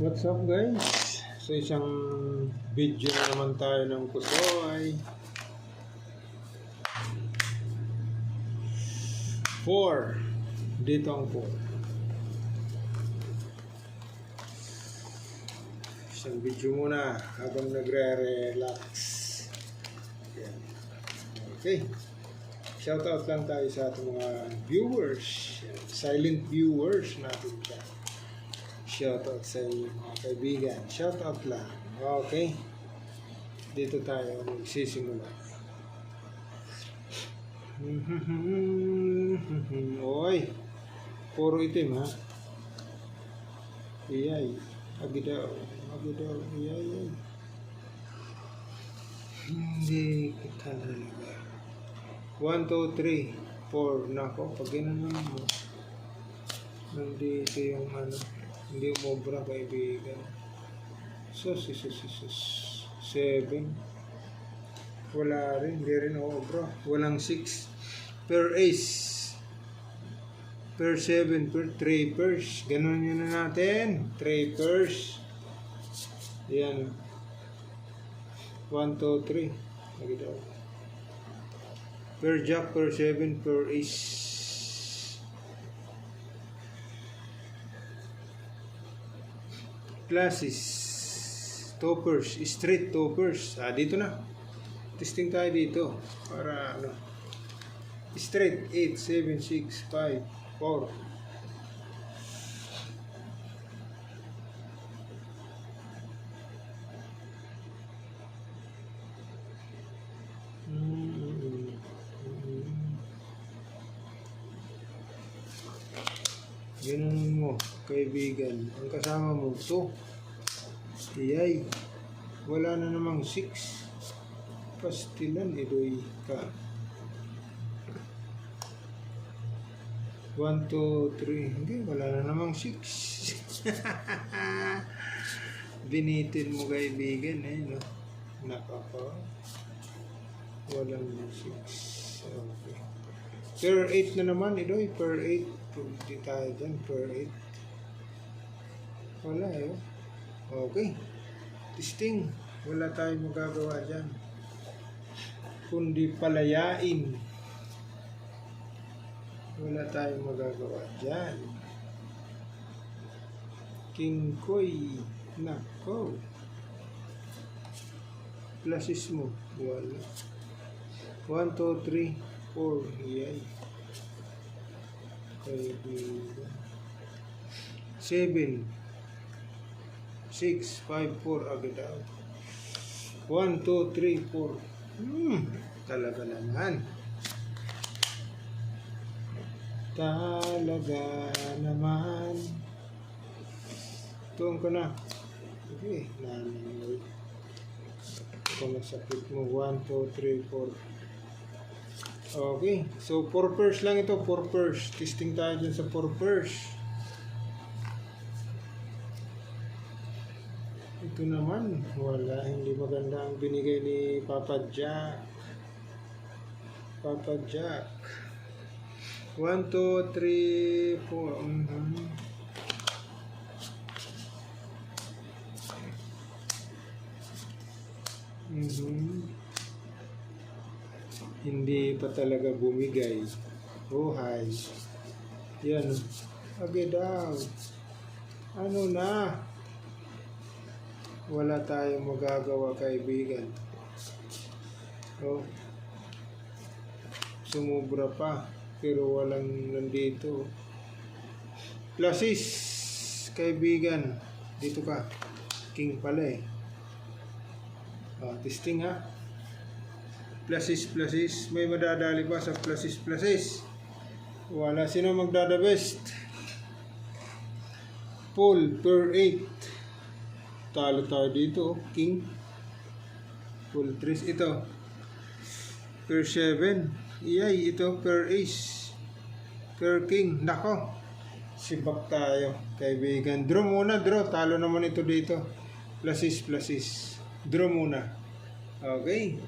What's up guys? So isang video na naman tayo ng Kusoy 4. Dito ang 4. Isang video muna habang nagre-relax. Yan. Okay. Shoutout lang tayo sa ating mga viewers. Yan. Silent viewers natin siya. Shoutout sa inyo mga kaibigan. Shoutout lang. Okay. Dito tayo magsisimula. Oy. Puro itim ha. Iyay. Agidaw. Agidaw. Iyay. Hindi kita talaga. 1, 2, 3, 4. Nako. Pag ginanon mo. Nandito yung ano. Hindi umobra kaibigan. Sus. 7. Wala rin. Hindi rin umobra. Walang 6. Per ace. Per 7. Per 3 pairs. Ganon yun na natin. 3 pairs. Yan. 1, 2, 3. Lagi daw. Per jack. Per 7. Per ace. Classes, toppers, straight toppers. Dito na. Testing tayo dito. Para ano. Straight, 8, 7, 6, 5, 4. Ganun mo, kaibigan. Ang kasama mo, to. Iyay. Wala na namang 6. Pastilan, idoy ka. 1, 2, 3. Hindi, wala na namang 6. Binitin mo, kaibigan. No? Nakaka. Walang 6. Okay. Per 8 na naman, idoy. Per 8. Hindi tayo dyan, per 8. Wala eh. Okay. Testing. Wala tayong magagawa dyan. Kundi palayain. Wala tayong magagawa dyan. King Koy. Nako. Pluses mo. Wala. 1, 2, 3, 4. Yay. 7, 6, 5, 4 agad daw. 1, 2, 3, 4. Talaga naman. Talaga naman. Tuwang ko na. Okay. Kung masakit mo. 1, 2, 3, 4. Okay, so 4 pairs lang ito, 4 pairs. Testing tayo dyan sa 4 pairs. Ito naman, wala, hindi maganda ang binigay ni Papa Jack. Papa Jack. 1, 2, 3, 4. Hindi pa talaga bumigay. Oh, hi. Yan. Agidaw. Ano na? Wala tayong magagawa, kaibigan. Oh. Sumubra pa. Pero walang nandito. Pluses, kaibigan. Dito ka. King pala eh. Testing ha. Pluses. May madadali pa sa pluses. Wala. Sino magdada best? Full per 8. Talo tayo dito. King. Full 3. Ito. Per 7. Iyay. Ito per ace. Per king. Nako. Sibak tayo. Kaibigan. Draw muna. Draw. Talo naman ito dito. Pluses. Draw muna. Okay.